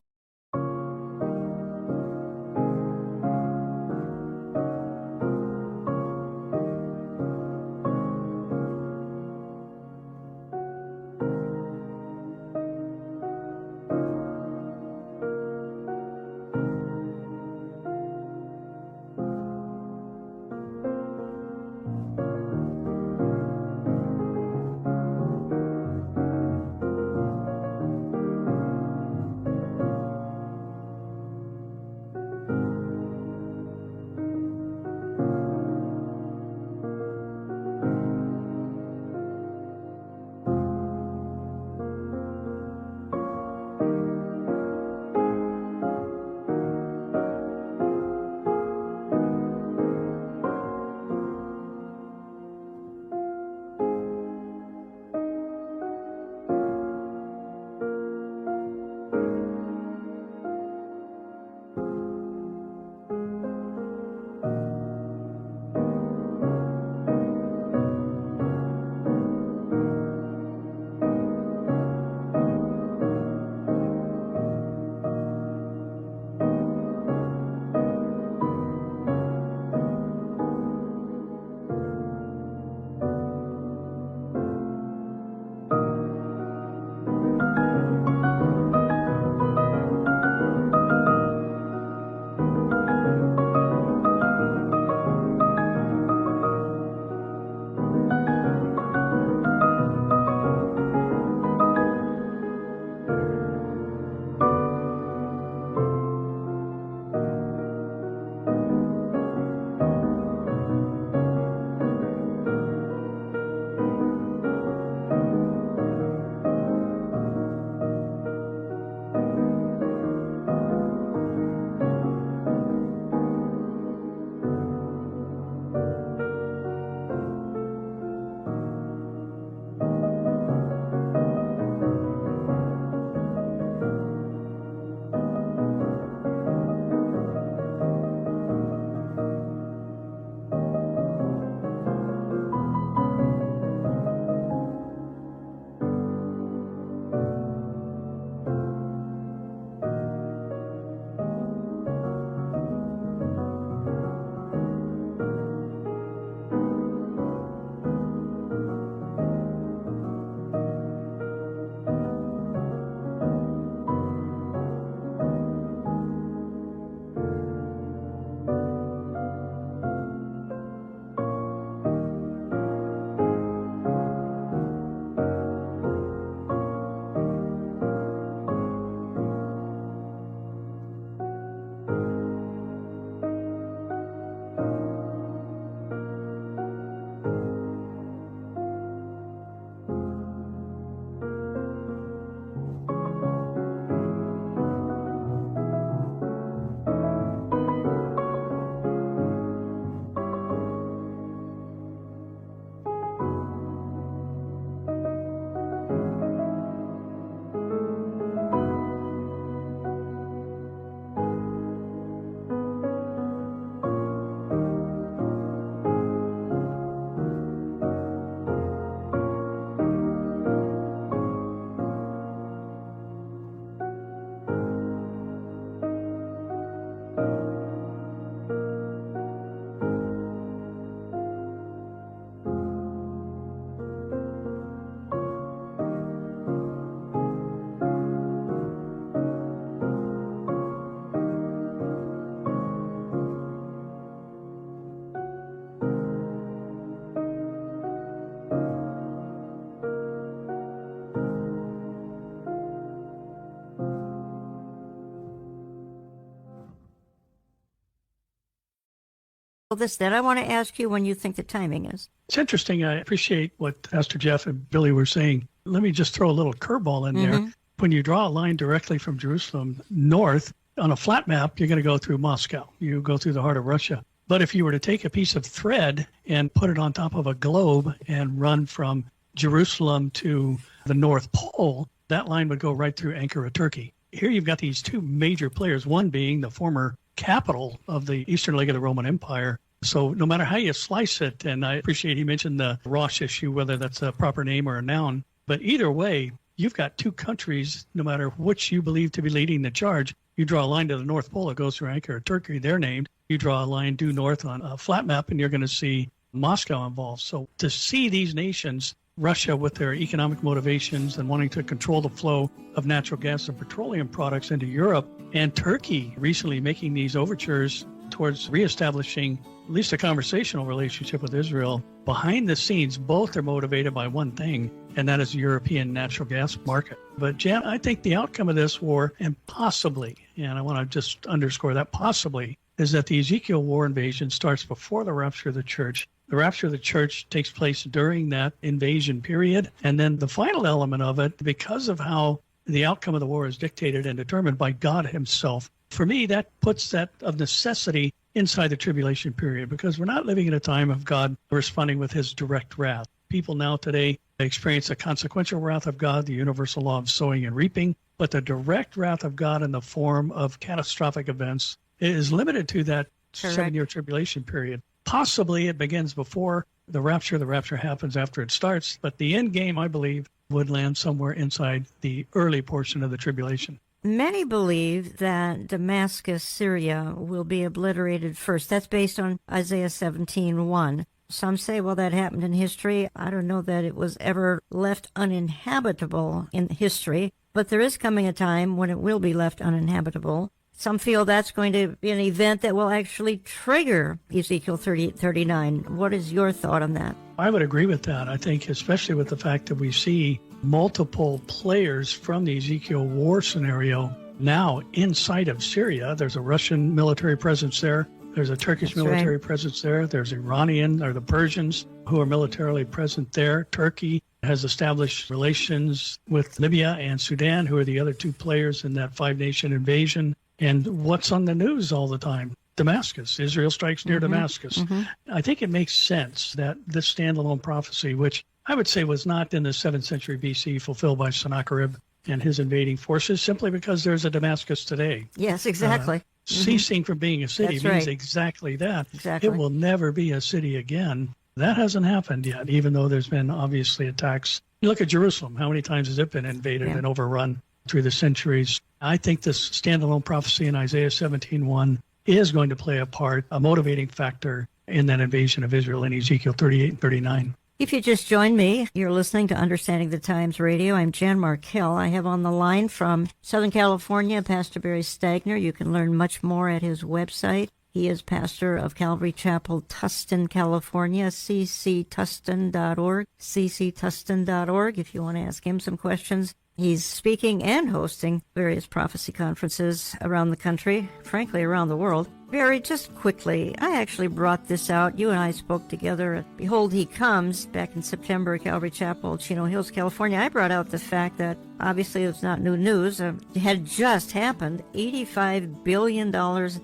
this, then I want to ask you when you think the timing is. It's interesting. I appreciate what Pastor Jeff and Billy were saying. Let me just throw a little curveball in there. When you draw a line directly from Jerusalem north, on a flat map, you're going to go through Moscow. You go through the heart of Russia. But if you were to take a piece of thread and put it on top of a globe and run from Jerusalem to the North Pole, that line would go right through Ankara, Turkey. Here you've got these two major players, one being the former capital of the eastern leg of the Roman Empire. So no matter how you slice it, and I appreciate he mentioned the Rosh issue, whether that's a proper name or a noun, but either way, you've got two countries, no matter which you believe to be leading the charge. You draw a line to the North Pole, it goes through Ankara, Turkey, they're named. You draw a line due north on a flat map, and you're going to see Moscow involved. So to see these nations, Russia with their economic motivations and wanting to control the flow of natural gas and petroleum products into Europe, and Turkey recently making these overtures towards reestablishing at least a conversational relationship with Israel, behind the scenes, both are motivated by one thing, and that is the European natural gas market. But Jan, I think the outcome of this war, and possibly, and I want to just underscore that possibly, is that the Ezekiel war invasion starts before the rapture of the church. The rapture of the church takes place during that invasion period. And then the final element of it, because of how the outcome of the war is dictated and determined by God himself, for me, that puts that of necessity inside the tribulation period, because we're not living in a time of God responding with his direct wrath. People now today experience the consequential wrath of God, the universal law of sowing and reaping, but the direct wrath of God in the form of catastrophic events is limited to that 7-year tribulation period. Possibly it begins before the rapture. The rapture happens after it starts, but the end game, I believe, would land somewhere inside the early portion of the tribulation. Many believe that Damascus, Syria, will be obliterated first. That's based on Isaiah 17:1. Some say, well, that happened in history. I don't know that it was ever left uninhabitable in history, but there is coming a time when it will be left uninhabitable. Some feel that's going to be an event that will actually trigger Ezekiel 38:39. What is your thought on that? I would agree with that. I think especially with the fact that we see multiple players from the Ezekiel war scenario now inside of Syria. There's a Russian military presence there. There's a Turkish military presence there. There's Iranian or the Persians who are militarily present there. Turkey has established relations with Libya and Sudan, who are the other two players in that 5-nation invasion. And what's on the news all the time? Damascus. Israel strikes near Damascus. I think it makes sense that this standalone prophecy, which I would say was not in the 7th century BC fulfilled by Sennacherib and his invading forces, simply because there's a Damascus today. Yes, exactly. Ceasing from being a city means exactly that. Exactly. It will never be a city again. That hasn't happened yet, even though there's been obviously attacks. You look at Jerusalem. How many times has it been invaded and overrun through the centuries? I think this standalone prophecy in Isaiah 17:1 is going to play a part, a motivating factor in that invasion of Israel in Ezekiel 38 and 39. If you just joined me, you're listening to Understanding the Times Radio. I'm Jan Markell. I have on the line from Southern California, Pastor Barry Stagner. You can learn much more at his website. He is pastor of Calvary Chapel, Tustin, California, cctustin.org, cctustin.org, if you want to ask him some questions. He's speaking and hosting various prophecy conferences around the country, frankly, around the world. Barry, just quickly, I actually brought this out. You and I spoke together at Behold He Comes back in September at Calvary Chapel, Chino Hills, California. I brought out the fact that, obviously, it's not new news. It had just happened. $85 billion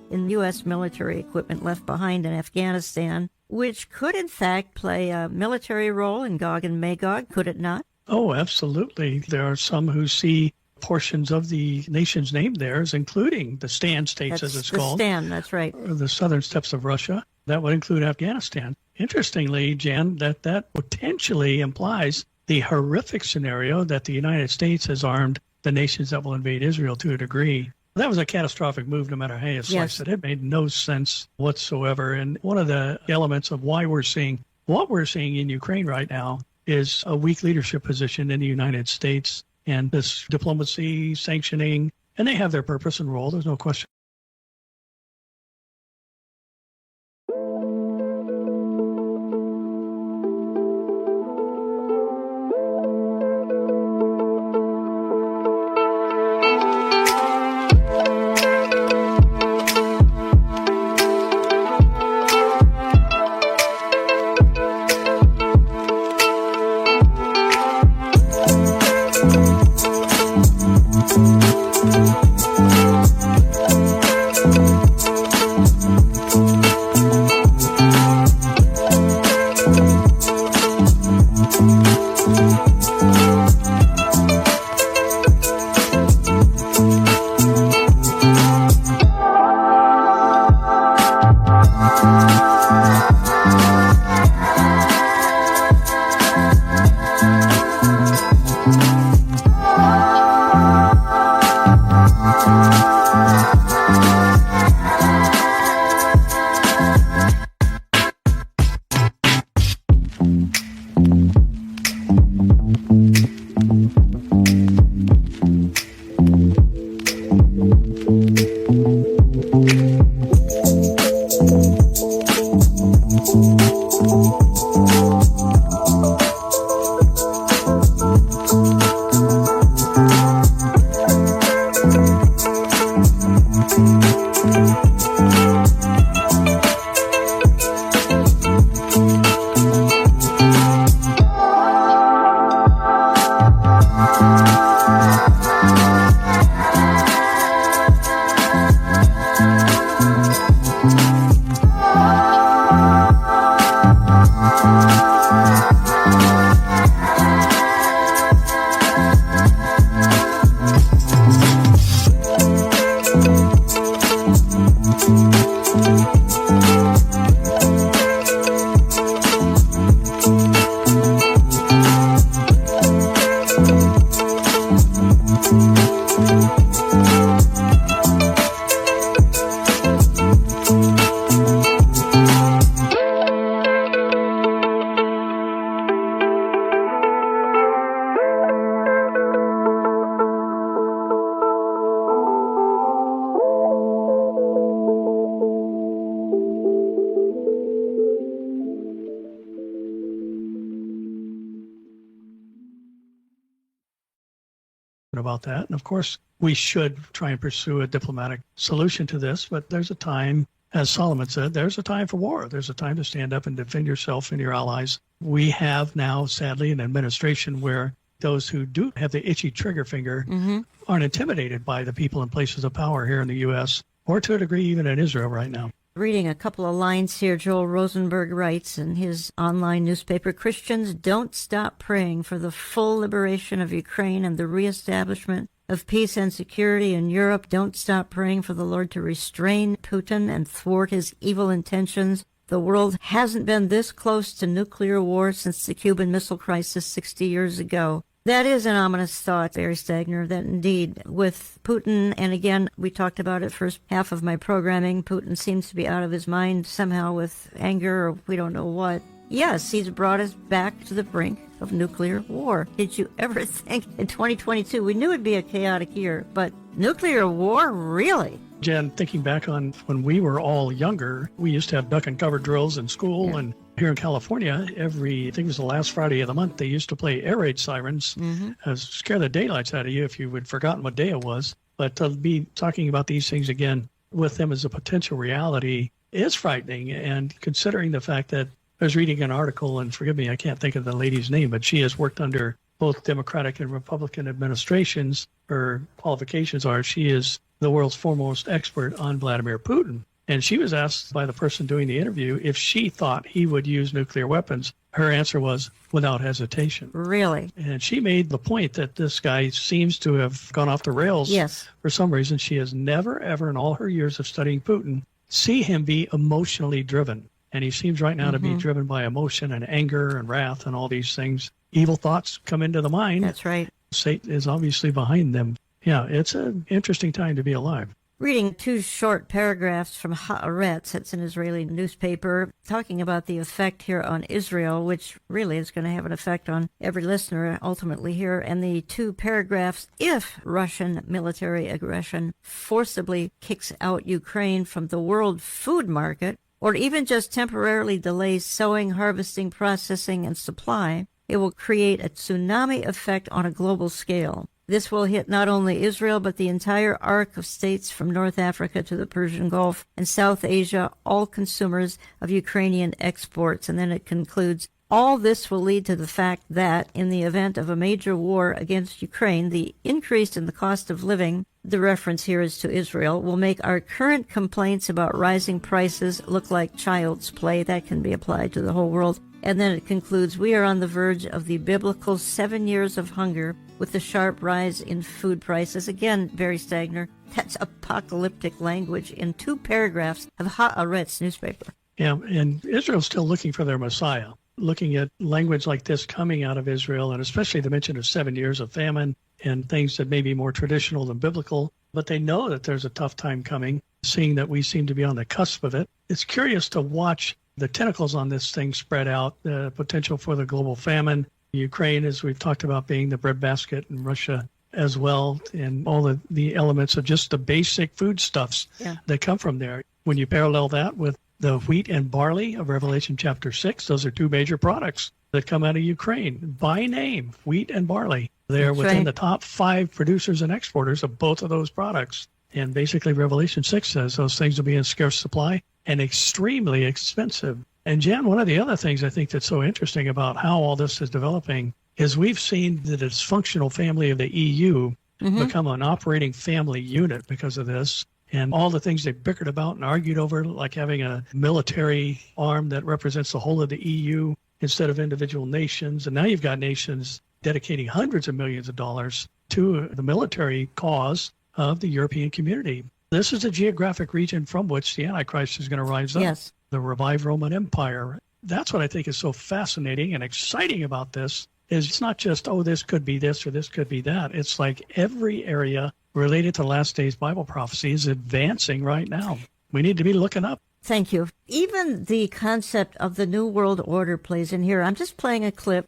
in U.S. military equipment left behind in Afghanistan, which could, in fact, play a military role in Gog and Magog, could it not? Oh, absolutely. There are some who see portions of the nations named there as including the Stan states, as it's called. The Stan, that's right. Or the southern steppes of Russia. That would include Afghanistan. Interestingly, Jan, that potentially implies the horrific scenario that the United States has armed the nations that will invade Israel to a degree. That was a catastrophic move, no matter how you slice it. It made no sense whatsoever. And one of the elements of why we're seeing what we're seeing in Ukraine right now is a weak leadership position in the United States and this diplomacy, sanctioning, and they have their purpose and role. There's no question. About that. And of course, we should try and pursue a diplomatic solution to this, but there's a time, as Solomon said, there's a time for war. There's a time to stand up and defend yourself and your allies. We have now, sadly, an administration where those who do have the itchy trigger finger aren't intimidated by the people in places of power here in the U.S., or to a degree even in Israel right now. Reading a couple of lines here, Joel Rosenberg writes in his online newspaper, Christians don't stop praying for the full liberation of Ukraine and the reestablishment of peace and security in Europe. Don't stop praying for the Lord to restrain Putin and thwart his evil intentions. The world hasn't been this close to nuclear war since the Cuban Missile Crisis 60 years ago. That is an ominous thought, Barry Stagner, that indeed with Putin, and again, we talked about it first half of my programming, Putin seems to be out of his mind somehow with anger or we don't know what. Yes, he's brought us back to the brink of nuclear war. Did you ever think in 2022, we knew it'd be a chaotic year, but nuclear war, really? Jen, thinking back on when we were all younger, we used to have duck and cover drills in school, and here in California, I think it was the last Friday of the month, they used to play air raid sirens, scare the daylights out of you if you had forgotten what day it was. But to be talking about these things again with them as a potential reality is frightening. And considering the fact that I was reading an article, and forgive me, I can't think of the lady's name, but she has worked under both Democratic and Republican administrations. Her qualifications are she is the world's foremost expert on Vladimir Putin. And she was asked by the person doing the interview if she thought he would use nuclear weapons. Her answer was without hesitation. Really? And she made the point that this guy seems to have gone off the rails. Yes. For some reason, she has never, ever in all her years of studying Putin, see him be emotionally driven. And he seems right now to be driven by emotion and anger and wrath and all these things. Evil thoughts come into the mind. That's right. Satan is obviously behind them. Yeah, it's an interesting time to be alive. Reading two short paragraphs from Haaretz, it's an Israeli newspaper, talking about the effect here on Israel, which really is going to have an effect on every listener ultimately here. And the two paragraphs, if Russian military aggression forcibly kicks out Ukraine from the world food market, or even just temporarily delays sowing, harvesting, processing, and supply, it will create a tsunami effect on a global scale. This will hit not only Israel, but the entire arc of states from North Africa to the Persian Gulf and South Asia, all consumers of Ukrainian exports. And then it concludes, all this will lead to the fact that, in the event of a major war against Ukraine, the increase in the cost of living, the reference here is to Israel, will make our current complaints about rising prices look like child's play. That can be applied to the whole world. And then it concludes, we are on the verge of the biblical 7 years of hunger with the sharp rise in food prices. Again, Barry Stagner, that's apocalyptic language in two paragraphs of Haaretz newspaper. Yeah, and Israel's still looking for their Messiah, looking at language like this coming out of Israel, and especially the mention of 7 years of famine and things that may be more traditional than biblical. But they know that there's a tough time coming, seeing that we seem to be on the cusp of it. It's curious to watch the tentacles on this thing spread out, the potential for the global famine. Ukraine, as we've talked about, being the breadbasket, and Russia as well, and all the elements of just the basic foodstuffs that come from there. When you parallel that with the wheat and barley of Revelation chapter 6, those are two major products that come out of Ukraine by name, wheat and barley. They're within the top 5 producers and exporters of both of those products. And basically Revelation 6 says those things will be in scarce supply and extremely expensive. And Jan, one of the other things I think that's so interesting about how all this is developing is we've seen the dysfunctional family of the EU become an operating family unit because of this. And all the things they bickered about and argued over, like having a military arm that represents the whole of the EU instead of individual nations. And now you've got nations dedicating hundreds of millions of dollars to the military cause of the European community. This is a geographic region from which the Antichrist is going to rise up. Yes. The revived Roman Empire. That's what I think is so fascinating and exciting about this, is it's not just, oh, this could be this or this could be that. It's like every area related to last days Bible prophecy is advancing right now. We need to be looking up. Thank you. Even the concept of the New World Order plays in here. I'm just playing a clip.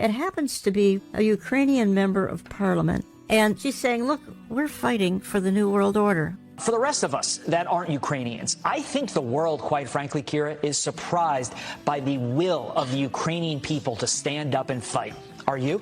It happens to be a Ukrainian member of parliament. And she's saying, look, we're fighting for the New World Order. For the rest of us that aren't Ukrainians, I think the world, quite frankly, Kira, is surprised by the will of the Ukrainian people to stand up and fight. Are you?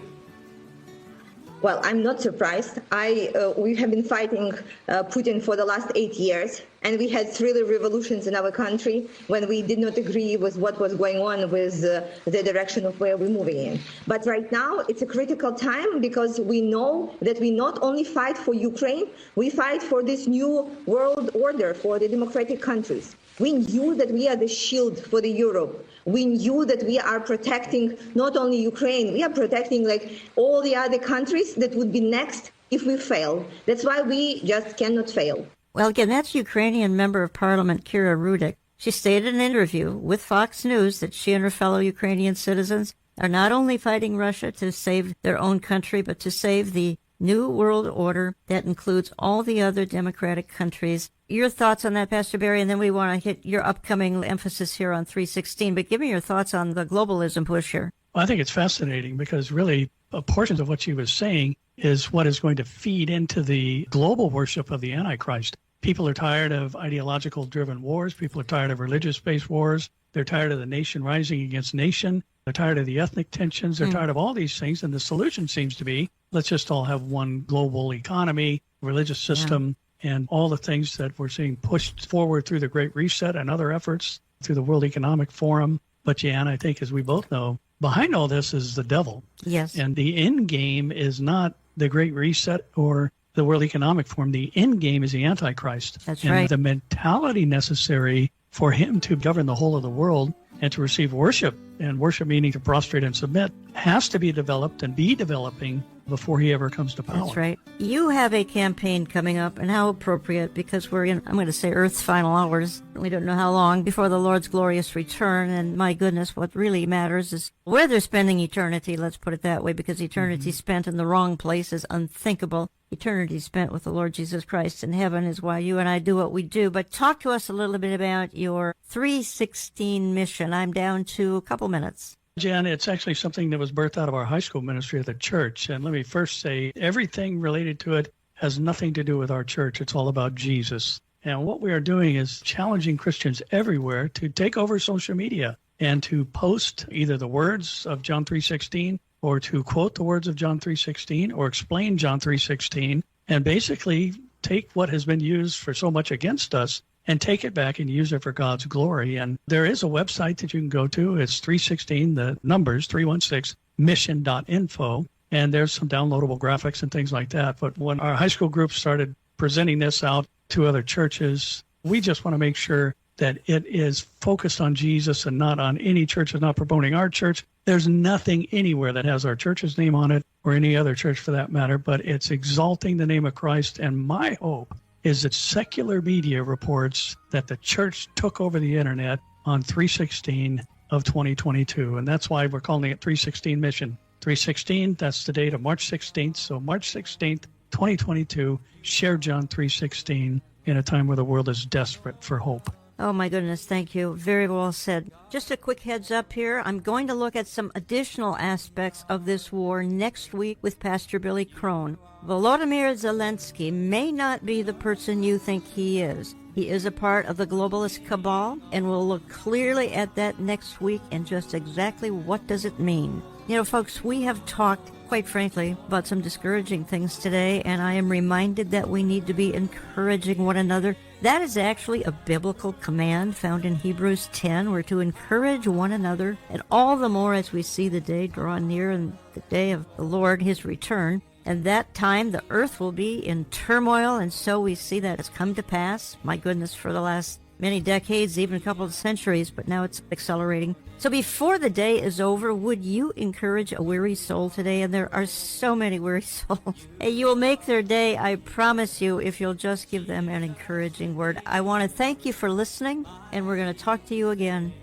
Well, I'm not surprised. We have been fighting Putin for the last 8 years, and we had 3 revolutions in our country when we did not agree with what was going on with the direction of where we're moving in. But right now, it's a critical time because we know that we not only fight for Ukraine, we fight for this new world order for the democratic countries. We knew that we are the shield for the Europe. We knew that we are protecting not only Ukraine, we are protecting like all the other countries that would be next if we fail. That's why we just cannot fail. Well, again, that's Ukrainian Member of Parliament Kira Rudik. She stated in an interview with Fox News that she and her fellow Ukrainian citizens are not only fighting Russia to save their own country, but to save the new world order that includes all the other democratic countries. Your thoughts on that, Pastor Barry, and then we want to hit your upcoming emphasis here on 316. But give me your thoughts on the globalism push here. Well, I think it's fascinating because really portions of what she was saying is what is going to feed into the global worship of the Antichrist. People are tired of ideological driven wars. People are tired of religious-based wars. They're tired of the nation rising against nation. They're tired of the ethnic tensions. They're tired of all these things. And the solution seems to be, let's just all have one global economy, religious system, and all the things that we're seeing pushed forward through the Great Reset and other efforts through the World Economic Forum. But, Jan, I think as we both know, behind all this is the devil. Yes. And the end game is not the Great Reset or the World Economic Forum. The end game is the Antichrist. That's and right. The mentality necessary for him to govern the whole of the world and to receive worship, and worship meaning to prostrate and submit, has to be developed and be developing before he ever comes to power. That's right. You have a campaign coming up, and how appropriate, because we're in, I'm going to say, Earth's final hours. We don't know how long before the Lord's glorious return, and my goodness, what really matters is where they're spending eternity, let's put it that way, because eternity spent in the wrong place is unthinkable. Eternity spent with the Lord Jesus Christ in heaven is why you and I do what we do. But talk to us a little bit about your 316 mission. I'm down to a couple minutes. Jan, it's actually something that was birthed out of our high school ministry at the church. And let me first say, everything related to it has nothing to do with our church. It's all about Jesus. And what we are doing is challenging Christians everywhere to take over social media and to post either the words of John 3:16 or to quote the words of John 3:16 or explain John 3:16, and basically take what has been used for so much against us and take it back and use it for God's glory. And there is a website that you can go to. It's 316, the numbers, 316mission.info. And there's some downloadable graphics and things like that. But when our high school group started presenting this out to other churches, we just want to make sure that it is focused on Jesus and not on any church that's not promoting our church. There's nothing anywhere that has our church's name on it or any other church for that matter, but it's exalting the name of Christ. And my hope is that secular media reports that the church took over the internet on 3/16 of 2022. And that's why we're calling it 316 Mission. 316, that's the date of March 16th. So March 16th, 2022, share John 3:16 in a time where the world is desperate for hope. Oh, my goodness. Thank you. Very well said. Just a quick heads up here. I'm going to look at some additional aspects of this war next week with Pastor Billy Crone. Volodymyr Zelensky may not be the person you think he is. He is a part of the globalist cabal, and we'll look clearly at that next week and just exactly what does it mean. You know, folks, we have talked, quite frankly, about some discouraging things today, and I am reminded that we need to be encouraging one another. That is actually a biblical command found in Hebrews 10. We're to encourage one another, and all the more as we see the day draw near and the day of the Lord, his return. And that time the earth will be in turmoil, and so we see that it's come to pass. My goodness, for the last many decades, even a couple of centuries, but now it's accelerating. So before the day is over, would you encourage a weary soul today? And there are so many weary souls. Hey, you will make their day, I promise you, if you'll just give them an encouraging word. I want to thank you for listening, and we're going to talk to you again